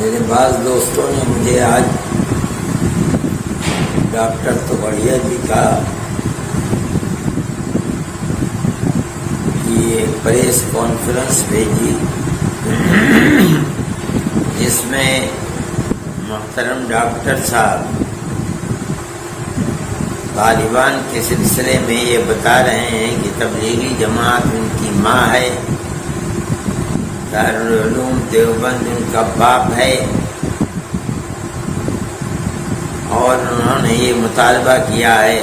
میرے بعض دوستوں نے مجھے آج ڈاکٹر توغڑیا جی کا یہ پریس کانفرنس بھیجی جس میں محترم ڈاکٹر صاحب طالبان کے سلسلے میں یہ بتا رہے ہیں کہ تبلیغی جماعت ان کی ماں ہے، دارالعلوم دیوبند ان کا باپ ہے، اور انہوں نے یہ مطالبہ کیا ہے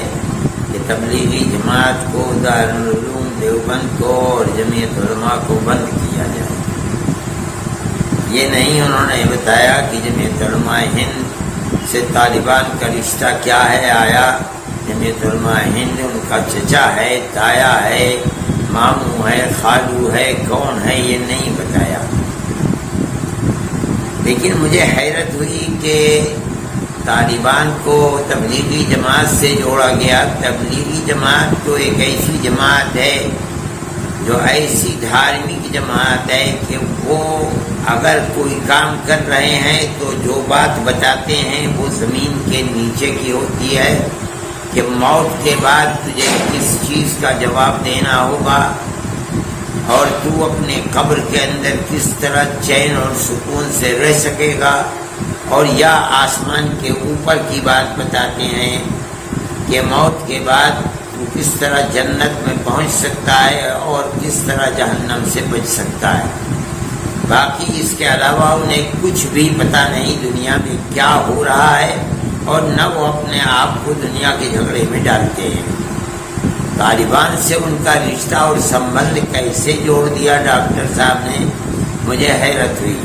کہ تبلیغی جماعت کو، دارالعلوم دیوبند کو اور جمعیت علماء کو بند کیا جائے۔ یہ نہیں انہوں نے بتایا کہ جمعیت علماء ہند سے طالبان کا رشتہ کیا ہے، آیا جمعیت علماء ہند ان کا چچا ہے، تایا ہے، ماموں ہے، خالو ہے، کون ہے، یہ نہیں بتایا۔ لیکن مجھے حیرت ہوئی کہ طالبان کو تبلیغی جماعت سے جوڑا گیا۔ تبلیغی جماعت تو ایک ایسی جماعت ہے جو ایسی دھارمک جماعت ہے کہ وہ اگر کوئی کام کر رہے ہیں تو جو بات بتاتے ہیں وہ زمین کے نیچے کی ہوتی ہے کہ موت کے بعد تجھے کس چیز کا جواب دینا ہوگا اور تو اپنے قبر کے اندر کس طرح چین اور سکون سے رہ سکے گا، اور یا آسمان کے اوپر کی بات بتاتے ہیں کہ موت کے بعد تو کس طرح جنت میں پہنچ سکتا ہے اور کس طرح جہنم سے بچ سکتا ہے۔ باقی اس کے علاوہ انہیں کچھ بھی پتہ نہیں دنیا میں کیا ہو رہا ہے، اور نہ وہ اپنے آپ کو دنیا کے جھگڑے میں ڈالتے ہیں۔ طالبان سے ان کا رشتہ اور سنبندھ کیسے جوڑ دیا ڈاکٹر صاحب نے، مجھے حیرت ہوئی۔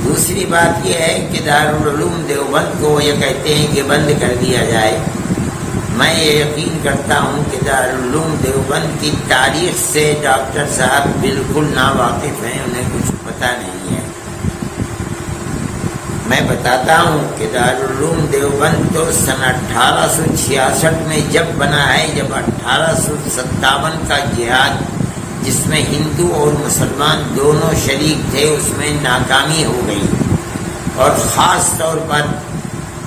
دوسری بات یہ ہے کہ دارالعلوم دیوبند کو یہ کہتے ہیں کہ بند کر دیا جائے۔ میں یہ یقین کرتا ہوں کہ دارالعلوم دیوبند کی تاریخ سے ڈاکٹر صاحب بالکل ناواقف ہیں، انہیں کچھ پتہ نہیں ہے۔ میں بتاتا ہوں کہ دارالعلوم دیوبند تو سن 1866 میں جب بنا ہے، جب 1857 کا جہاد جس میں ہندو اور مسلمان دونوں شریک تھے اس میں ناکامی ہو گئی، اور خاص طور پر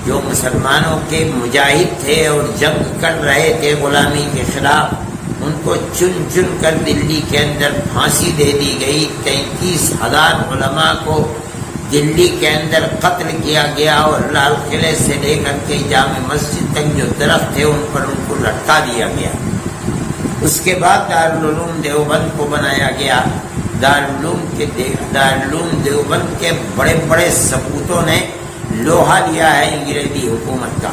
جو مسلمانوں کے مجاہد تھے اور جنگ کر رہے تھے غلامی کے خلاف، ان کو چن چن کر دلی کے اندر پھانسی دے دی گئی۔ 33,000 علماء کو دلی کے اندر قتل کیا گیا، اور لال قلعے سے لے کر کے جامع مسجد تک جو درخت تھے ان پر ان کو لٹکا دیا گیا۔ اس کے بعد دارالعلوم دیوبند کو بنایا گیا۔ دارالعلوم دیوبند کے بڑے بڑے سپوتوں نے لوہا لیا ہے انگریزی حکومت کا۔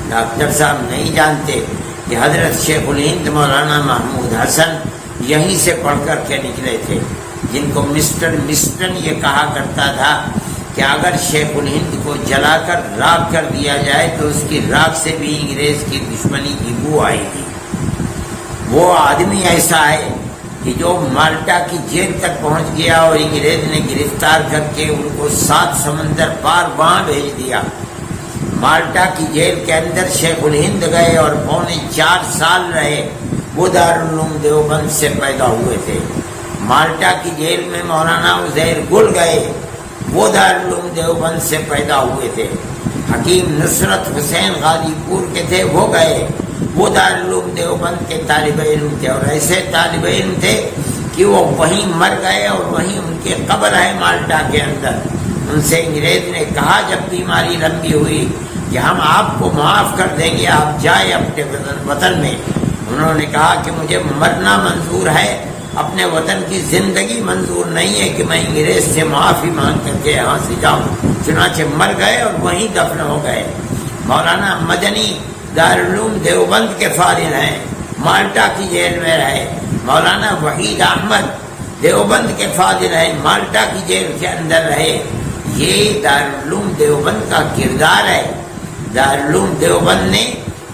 ڈاکٹر صاحب نہیں جانتے کہ حضرت شیخ الہند مولانا محمود حسن یہیں سے پڑھ کر کے نکلے تھے، جن کو مسٹر مسٹن یہ کہا کرتا تھا کہ اگر شیخ الہند کو جلا کر راکھ کر دیا جائے تو اس کی راکھ سے بھی انگریز کی دشمنی کی بو آئے گی۔ وہ آدمی ایسا ہے کہ جو مالٹا کی جیل تک پہنچ گیا اور انگریز نے گرفتار کر کے ان کو 7 سمندر پار وہاں بھیج دیا۔ مالٹا کی جیل کے اندر شیخ الہند گئے اور 4 سال رہے۔ وہ دارالعلوم دیوبند سے پیدا ہوئے تھے۔ مالٹا کی جیل میں مولانا عزیر گل گئے، وہ دارالعلوم دیوبند سے پیدا ہوئے تھے۔ حکیم نصرت حسین غازی پور کے تھے، وہ گئے، وہ دارالعلوم دیوبند کے طالب علم تھے، اور ایسے طالب علم تھے کہ وہ وہیں مر گئے اور وہیں ان کی قبر ہے مالٹا کے اندر۔ ان سے انگریز نے کہا جب بیماری لمبی ہوئی کہ ہم آپ کو معاف کر دیں گے، آپ جائیں اپنے وطن میں۔ انہوں نے کہا کہ مجھے مرنا منظور ہے، اپنے وطن کی زندگی منظور نہیں ہے کہ میں انگریز سے معافی مانگ کر کے یہاں سے جاؤں۔ چنانچہ مر گئے اور وہیں دفن ہو گئے۔ مولانا مدنی دارالعلوم دیوبند کے فارغ ہیں، مالٹا کی جیل میں رہے۔ مولانا وحید احمد دیوبند کے فاضل ہیں، مالٹا کی جیل کے اندر رہے۔ یہ دارالعلوم دیوبند کا کردار ہے۔ دارالعلوم دیوبند نے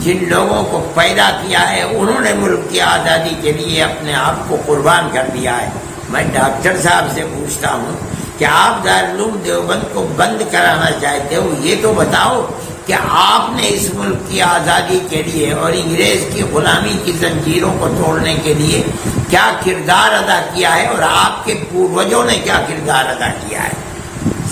جن لوگوں کو پیدا کیا ہے انہوں نے ملک کی آزادی کے لیے اپنے آپ کو قربان کر دیا ہے۔ میں ڈاکٹر صاحب سے پوچھتا ہوں کہ آپ دارالعلوم دیوبند کو بند کرانا چاہتے ہو، یہ تو بتاؤ کہ آپ نے اس ملک کی آزادی کے لیے اور انگریز کی غلامی کی زنجیروں کو توڑنے کے لیے کیا کردار ادا کیا ہے، اور آپ کے پوروجوں نے کیا کردار ادا کیا ہے۔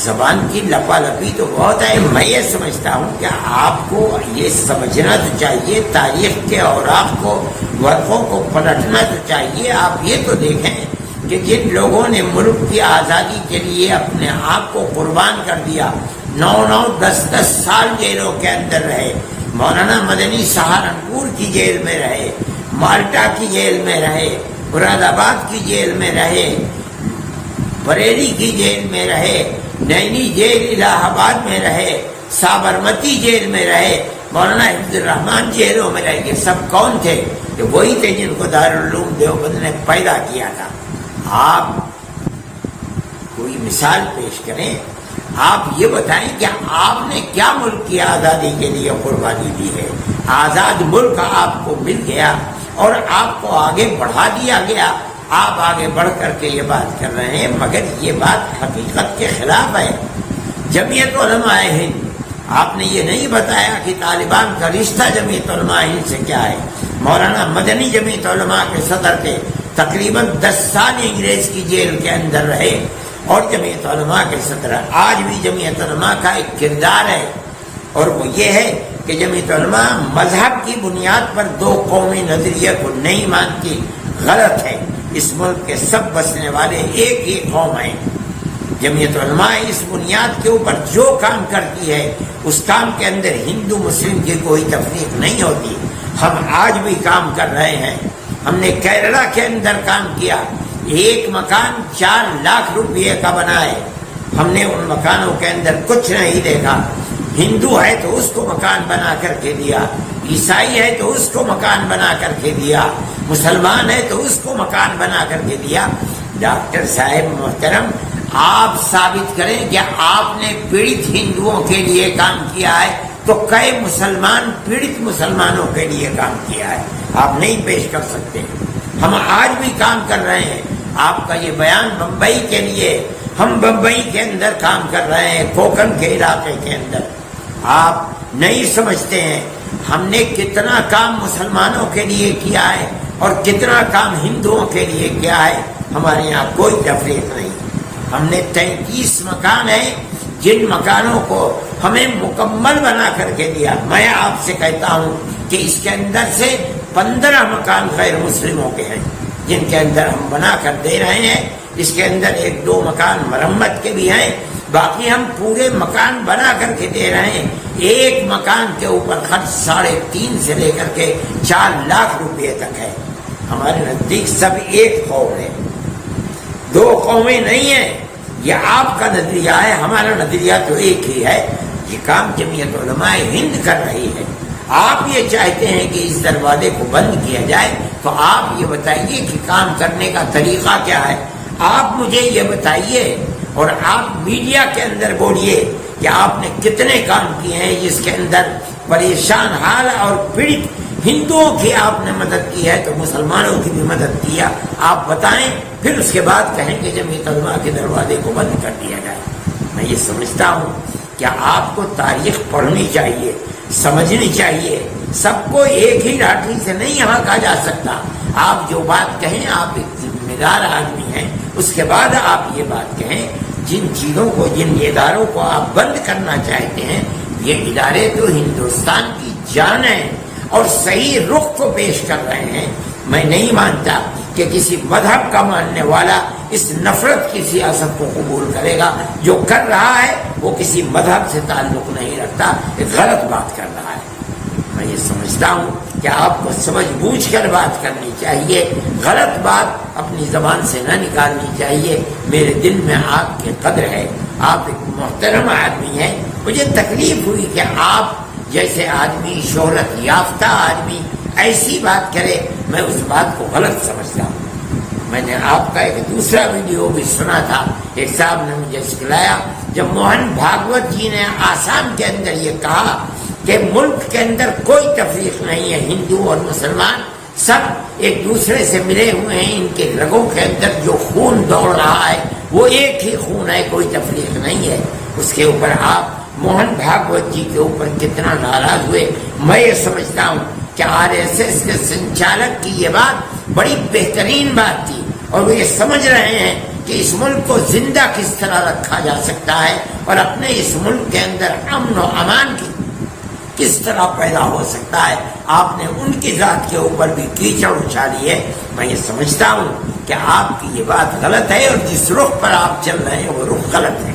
زبان کی لپالپی تو بہت ہے. میں یہ سمجھتا ہوں کہ آپ کو یہ سمجھنا تو چاہیے، تاریخ کے اوراق کو، ورقوں کو پلٹنا تو چاہیے. آپ یہ تو دیکھیں کہ جن لوگوں نے ملک کی آزادی کے لیے اپنے آپ کو قربان کر دیا، 9-10 سال جیلوں کے اندر رہے. مولانا مدنی سہارنپور کی جیل میں رہے، مالٹا کی جیل میں رہے، مراد آباد کی جیل میں رہے، بریلی کی جیل میں رہے، نینی جیل الہ آباد میں رہے، سابرمتی جیل میں رہے، مولانا حفظ الرحمان جیلوں میں رہے. یہ سب کون تھے؟ کہ وہی تھے جن کو دارالعلوم دیوبند نے پیدا کیا تھا. آپ کوئی مثال پیش کریں، آپ یہ بتائیں کہ آپ نے کیا ملک کی آزادی کے لیے قربانی دی ہے. آزاد ملک آپ کو مل گیا اور آپ کو آگے بڑھا دیا گیا. آپ آگے بڑھ کر کے یہ بات کر رہے ہیں، مگر یہ بات حقیقت کے خلاف ہے. جمعیت علماء ہند، آپ نے یہ نہیں بتایا کہ طالبان کا رشتہ جمعیت علماء ہند سے کیا ہے. مولانا مدنی جمعیت علماء کے صدر تھے، تقریباً 10 سال انگریز کی جیل کے اندر رہے اور جمعیت علماء کے صدر. آج بھی جمعیت علماء کا ایک کردار ہے اور وہ یہ ہے کہ جمعیت علماء مذہب کی بنیاد پر 2 قومی نظریے کو نہیں مانتی. غلط ہے. اس ملک کے سب بسنے والے ایک ہی قوم ہیں. جمعیت علماء اس بنیاد کے اوپر جو کام کرتی ہے اس کام کے اندر ہندو مسلم کی کوئی تفریق نہیں ہوتی. ہم آج بھی کام کر رہے ہیں. ہم نے کیرلا کے اندر کام کیا. ایک مکان 4 لاکھ روپئے کا بنا ہے. ہم نے ان مکانوں کے اندر کچھ نہیں دیکھا. ہندو ہے تو اس کو مکان بنا کر کے دیا، عیسائی ہے تو اس کو مکان بنا کر کے دیا، مسلمان ہے تو اس کو مکان بنا کر کے دیا. ڈاکٹر صاحب محترم، آپ ثابت کریں کہ آپ نے پیڑت ہندوؤں کے لیے کام کیا ہے تو کئی مسلمان پیڑت مسلمانوں کے لیے کام کیا ہے. آپ نہیں پیش کر سکتے. ہم آج بھی کام کر رہے ہیں. آپ کا یہ بیان بمبئی کے لیے، ہم بمبئی کے اندر کام کر رہے ہیں، کوکن کے علاقے کے اندر. آپ نہیں سمجھتے ہیں ہم نے کتنا کام مسلمانوں کے لیے کیا ہے اور کتنا کام ہندوؤں کے لیے کیا ہے. ہمارے یہاں کوئی تفریق نہیں. ہم نے 33 مکان ہیں جن مکانوں کو ہمیں مکمل بنا کر کے دیا. میں آپ سے کہتا ہوں کہ اس کے اندر سے 15 مکان غیر مسلموں کے ہیں جن کے اندر ہم بنا کر دے رہے ہیں. اس کے اندر 1-2 مکان مرمت کے بھی ہیں، باقی ہم پورے مکان بنا کر کے دے رہے ہیں. ایک مکان کے اوپر خرچ 3.5 سے لے کر کے 4 لاکھ روپئے تک ہے. ہمارے نزدیک سب ایک قوم ہے، 2 قومیں نہیں ہیں. یہ آپ کا نظریہ ہے، ہمارا نظریہ تو ایک ہی ہے. یہ کام جمعیت علماء ہند کر رہی ہے. آپ یہ چاہتے ہیں کہ اس دروازے کو بند کیا جائے تو آپ یہ بتائیے کہ کام کرنے کا طریقہ کیا ہے. آپ مجھے یہ بتائیے اور آپ میڈیا کے اندر بولیے کہ آپ نے کتنے کام کیے ہیں جس کے اندر پریشان حال اور پیڑت ہندوؤں کی آپ نے مدد کی ہے تو مسلمانوں کی بھی مدد کیا. آپ بتائیں، پھر اس کے بعد کہیں کہ جمعیت علماء کے دروازے کو بند کر دیا جائے. میں یہ سمجھتا ہوں کہ آپ کو تاریخ پڑھنی چاہیے، سمجھنی چاہیے. سب کو ایک ہی لاٹھی سے نہیں یہاں کہا جا سکتا. آپ جو بات کہیں، آپ ایک ذمہ دار آدمی ہیں، اس کے بعد آپ یہ بات کہیں. جن چیزوں کو، جن اداروں کو آپ بند کرنا چاہتے ہیں، یہ ادارے تو ہندوستان کی جان ہیں اور صحیح رخ کو پیش کر رہے ہیں. میں نہیں مانتا کہ کسی مذہب کا ماننے والا اس نفرت کی سیاست کو قبول کرے گا. جو کر رہا ہے وہ کسی مذہب سے تعلق نہیں رکھتا، ایک غلط بات کر رہا ہے. میں یہ سمجھتا ہوں کہ آپ کو سمجھ بوجھ کر بات کرنی چاہیے، غلط بات اپنی زبان سے نہ نکالنی چاہیے. میرے دل میں آپ کی قدر ہے، آپ ایک محترم آدمی ہیں. مجھے تکلیف ہوئی کہ آپ جیسے آدمی، شہرت یافتہ آدمی ایسی بات کرے. میں اس بات کو غلط سمجھتا ہوں. میں نے آپ کا ایک دوسرا ویڈیو بھی سنا تھا. ایک صاحب نے مجھے سکھلایا جب موہن بھاگوت جی نے آسام کے اندر یہ کہا کہ ملک کے اندر کوئی تفریق نہیں ہے، ہندو اور مسلمان سب ایک دوسرے سے ملے ہوئے ہیں، ان کے رگوں کے اندر جو خون دوڑ رہا ہے وہ ایک ہی خون ہے، کوئی تفریق نہیں ہے. اس کے اوپر آپ موہن بھاگوت جی کے اوپر کتنا ناراض ہوئے. میں یہ سمجھتا ہوں کہ RSS کے سنچالک کی یہ بات بڑی بہترین بات تھی اور وہ یہ سمجھ رہے ہیں کہ اس ملک کو زندہ کس طرح رکھا جا سکتا ہے اور اپنے اس ملک کے اندر امن و امان کی کس طرح پیدا ہو سکتا ہے. آپ نے ان کی ذات کے اوپر بھی کیچڑ اچھالی ہے. میں یہ سمجھتا ہوں کہ آپ کی یہ بات غلط ہے اور جس رخ پر آپ چل رہے ہیں وہ رخ غلط ہے.